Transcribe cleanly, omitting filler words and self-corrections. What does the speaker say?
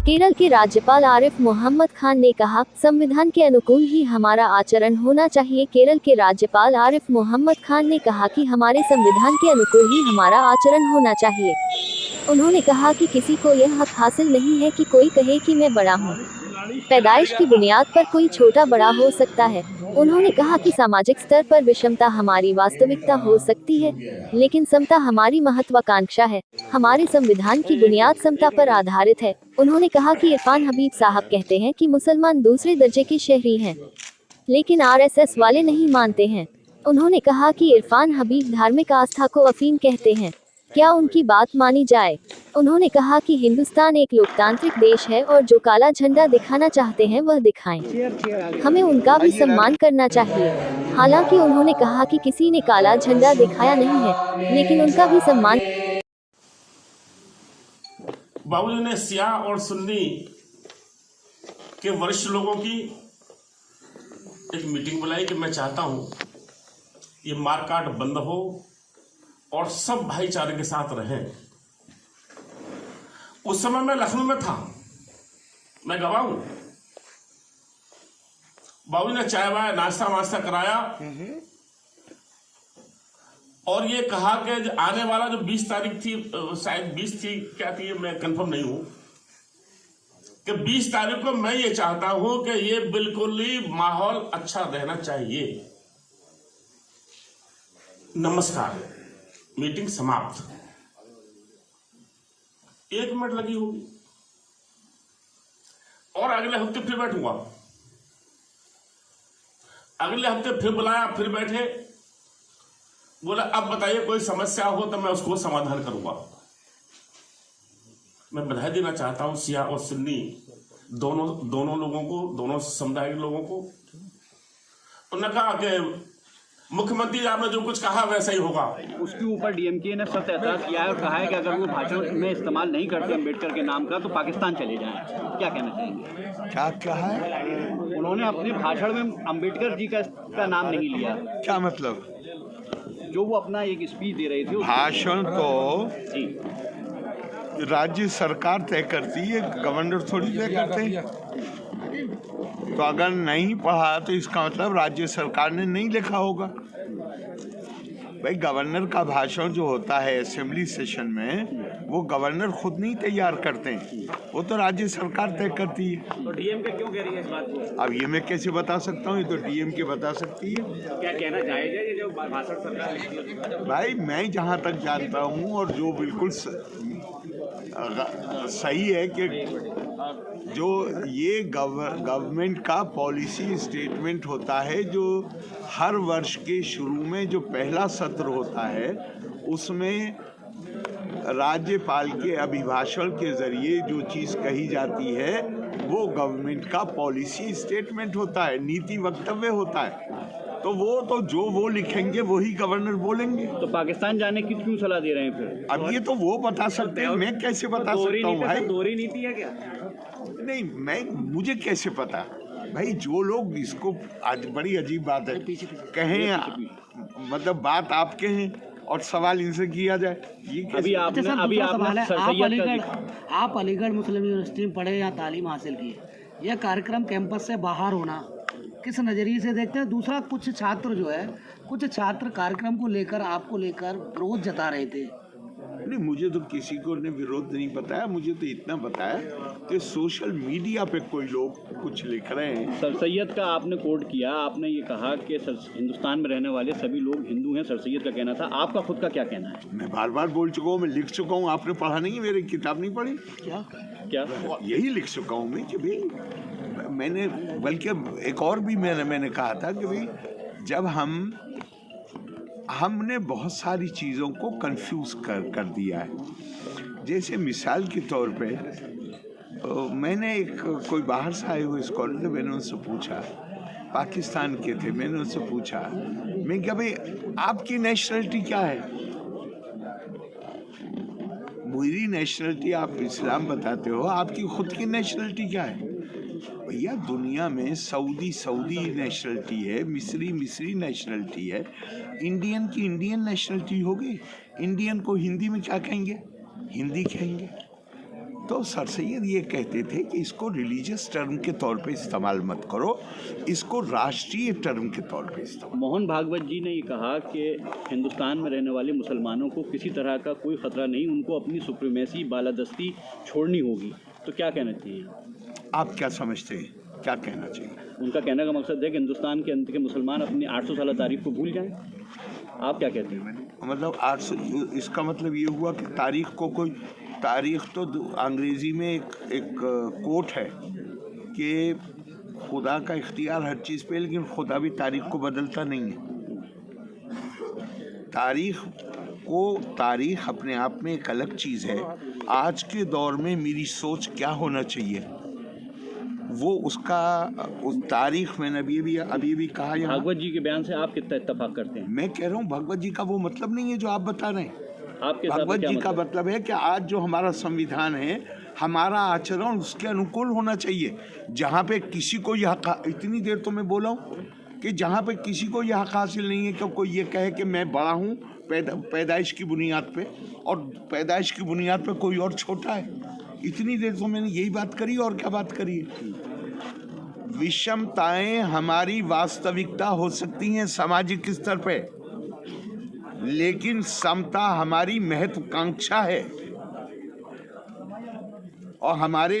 केरल के राज्यपाल आरिफ मोहम्मद खान ने कहा, संविधान के अनुकूल ही हमारा आचरण होना चाहिए। केरल के राज्यपाल आरिफ मोहम्मद खान ने कहा कि हमारे संविधान के अनुकूल ही हमारा आचरण होना चाहिए। उन्होंने कहा कि किसी को यह हक हासिल नहीं है कि कोई कहे कि मैं बड़ा हूँ। पैदाइश की बुनियाद पर कोई छोटा बड़ा हो सकता है। उन्होंने कहा कि सामाजिक स्तर पर विषमता हमारी वास्तविकता हो सकती है, लेकिन समता हमारी महत्वाकांक्षा है। हमारे संविधान की बुनियाद समता पर आधारित है। उन्होंने कहा कि इरफान हबीब साहब कहते हैं कि मुसलमान दूसरे दर्जे के शहरी हैं, लेकिन आरएसएस वाले नहीं मानते हैं। उन्होंने कहा कि इरफान हबीब धार्मिक आस्था को अफीम कहते हैं, क्या उनकी बात मानी जाए? उन्होंने कहा कि हिंदुस्तान एक लोकतांत्रिक देश है और जो काला झंडा दिखाना चाहते हैं वह दिखाएं। हमें उनका भी सम्मान करना चाहिए। हालांकि उन्होंने कहा कि किसी ने काला झंडा दिखाया नहीं है, लेकिन उनका भी सम्मान। बाबूजी ने सिया और सुन्नी के वरिष्ठ लोगों की एक मीटिंग बुलाई कि मैं चाहता हूं ये मारकाट बंद हो और सब भाईचारे के साथ रहें। उस समय मैं लखनऊ में था, मैं गवाह हूं। बाबू ने चाय वाय नाश्ता वास्ता कराया और ये कहा कि आने वाला जो 20 तारीख थी, शायद 20 थी, क्या थी मैं कंफर्म नहीं हूं, कि 20 तारीख को मैं ये चाहता हूं कि ये बिल्कुल ही माहौल अच्छा रहना चाहिए। नमस्कार, मीटिंग समाप्त। 1 मिनट लगी होगी और अगले हफ्ते फिर बैठूंगा। अगले हफ्ते फिर बुलाया, फिर बैठे, बोला अब बताइए कोई समस्या हो तो मैं उसको समाधान करूंगा। मैं बधाई देना चाहता हूं सिया और सुन्नी दोनों लोगों को, दोनों समुदाय के लोगों को। उन्होंने कहा कि मुख्यमंत्री आपने जो कुछ कहा वैसा ही होगा। उसके ऊपर डीएमके ने सख्त एतराज किया है और कहा है कि अगर वो भाषण में इस्तेमाल नहीं करते अम्बेडकर के नाम का तो पाकिस्तान चले जाएं। क्या कहना चाहेंगे? क्या कहा है? उन्होंने अपने भाषण में अम्बेडकर जी का नाम नहीं लिया। क्या मतलब? जो वो अपना एक स्पीच दे रहे थे, भाषण तो जी राज्य सरकार तय करती है, गवर्नर थोड़ी तय करते हैं। तो अगर नहीं पढ़ा तो इसका मतलब राज्य सरकार ने नहीं लिखा होगा। भाई गवर्नर का भाषण जो होता है असेंबली सेशन में, वो गवर्नर खुद नहीं तैयार करते हैं, वो तो राज्य सरकार तय करती है। तो डीएमके क्यों कह रही है इस बात को? अब ये मैं कैसे बता सकता हूँ? ये तो डीएमके बता सकती है। क्या कहना जायज है ये जो भाषण सरकार? भाई मैं जहाँ तक जानता हूँ और जो बिल्कुल सही है कि जो ये गवर्नमेंट का पॉलिसी स्टेटमेंट होता है, जो हर वर्ष के शुरू में जो पहला सत्र होता है उसमें राज्यपाल के अभिभाषण के जरिए जो चीज़ कही जाती है वो गवर्नमेंट का पॉलिसी स्टेटमेंट होता है, नीति वक्तव्य होता है। तो जो वो लिखेंगे वही गवर्नर बोलेंगे। तो पाकिस्तान जाने की क्यों सलाह दे रहे हैं फिर? अब ये तो वो बता सकते हैं, मैं कैसे बता सकता हूँ भाई? दोहरी नीति है क्या? नहीं, मुझे कैसे पता भाई? जो लोग इसको, आज बड़ी अजीब बात है, कहें मतलब बात आपके हैं और सवाल इनसे किया जाए, ये अभी आप अलीगढ़ मुस्लिम यूनिवर्सिटी में पढ़े या तालीम हासिल की, यह कार्यक्रम कैंपस से बाहर होना किस नज़रिए से देखते हैं? दूसरा, कुछ छात्र कार्यक्रम को लेकर आपको लेकर विरोध जता रहे थे। नहीं, मुझे तो किसी को ने विरोध नहीं बताया। मुझे तो इतना बताया कि सोशल मीडिया पे कोई लोग कुछ लिख रहे हैं। सर सैयद का आपने कोट किया, आपने ये कहा कि हिंदुस्तान में रहने वाले सभी लोग हिंदू हैं, सर सैयद का कहना था। आपका खुद का क्या कहना है? मैं बार बार बोल चुका हूँ, मैं लिख चुका हूँ। आपने पढ़ा नहीं? मेरी किताब नहीं पढ़ी क्या? यही लिख चुका हूँ मैं कि भाई मैंने, बल्कि एक और भी मैंने कहा था कि भाई जब हमने बहुत सारी चीज़ों को कंफ्यूज कर दिया है। जैसे मिसाल के तौर पे मैंने कोई बाहर से आए हुए स्कॉलर थे, मैंने उनसे पूछा, पाकिस्तान के थे, मैंने उनसे पूछा, मैं क्या भाई आपकी नेशनलिटी क्या है? मेरी नेशनलिटी आप इस्लाम बताते हो, आपकी खुद की नेशनलिटी क्या है? भैया दुनिया में सऊदी नेशनलिटी है, मिस्री नेशनलिटी है, इंडियन की इंडियन नेशनलिटी होगी। इंडियन को हिंदी में क्या कहेंगे? हिंदी कहेंगे। तो सर सैयद ये कहते थे कि इसको रिलीजियस टर्म के तौर पे इस्तेमाल मत करो, इसको राष्ट्रीय टर्म के तौर पे इस्तेमाल। मोहन भागवत जी ने ये कहा कि हिंदुस्तान में रहने वाले मुसलमानों को किसी तरह का कोई ख़तरा नहीं, उनको अपनी सुप्रीमेसी बालादस्ती छोड़नी होगी। तो क्या कहना चाहिए? आप क्या समझते हैं, क्या कहना चाहिए? उनका कहने का मकसद है कि हिंदुस्तान के अंत के मुसलमान अपनी 800 साल तारीख को भूल जाएं। आप क्या कहते हैं? मतलब 800, इसका मतलब ये हुआ कि तारीख को कोई तारीख तो अंग्रेज़ी में एक कोट है कि खुदा का इख्तियार हर चीज़ पे, लेकिन खुदा भी तारीख को बदलता नहीं है। तारीख अपने आप में एक अलग चीज़ है। आज के दौर में मेरी सोच क्या होना चाहिए, वो उस तारीख में अभी भी कहा। यहाँ भागवत जी के बयान से आप कितना इत्तेफाक करते हैं? मैं कह रहा हूँ भगवत जी का वो मतलब नहीं है जो आप बता रहे हैं। आपके हिसाब से भगवत क्या जी का मतलब है कि आज जो हमारा संविधान है, हमारा आचरण उसके अनुकूल होना चाहिए। जहाँ पे किसी को यह इतनी देर तो मैं बोला हूँ कि जहाँ पे किसी को यह हक हासिल नहीं है कि कोई ये कहे कि मैं बड़ा हूँ पैदाइश की बुनियाद पे, और पैदाइश की बुनियाद पे कोई और छोटा है। इतनी देर तो मैंने यही बात करी, और क्या बात करी है? विषमताएं हमारी वास्तविकता हो सकती हैं सामाजिक स्तर पे, लेकिन समता हमारी महत्वाकांक्षा है। और हमारे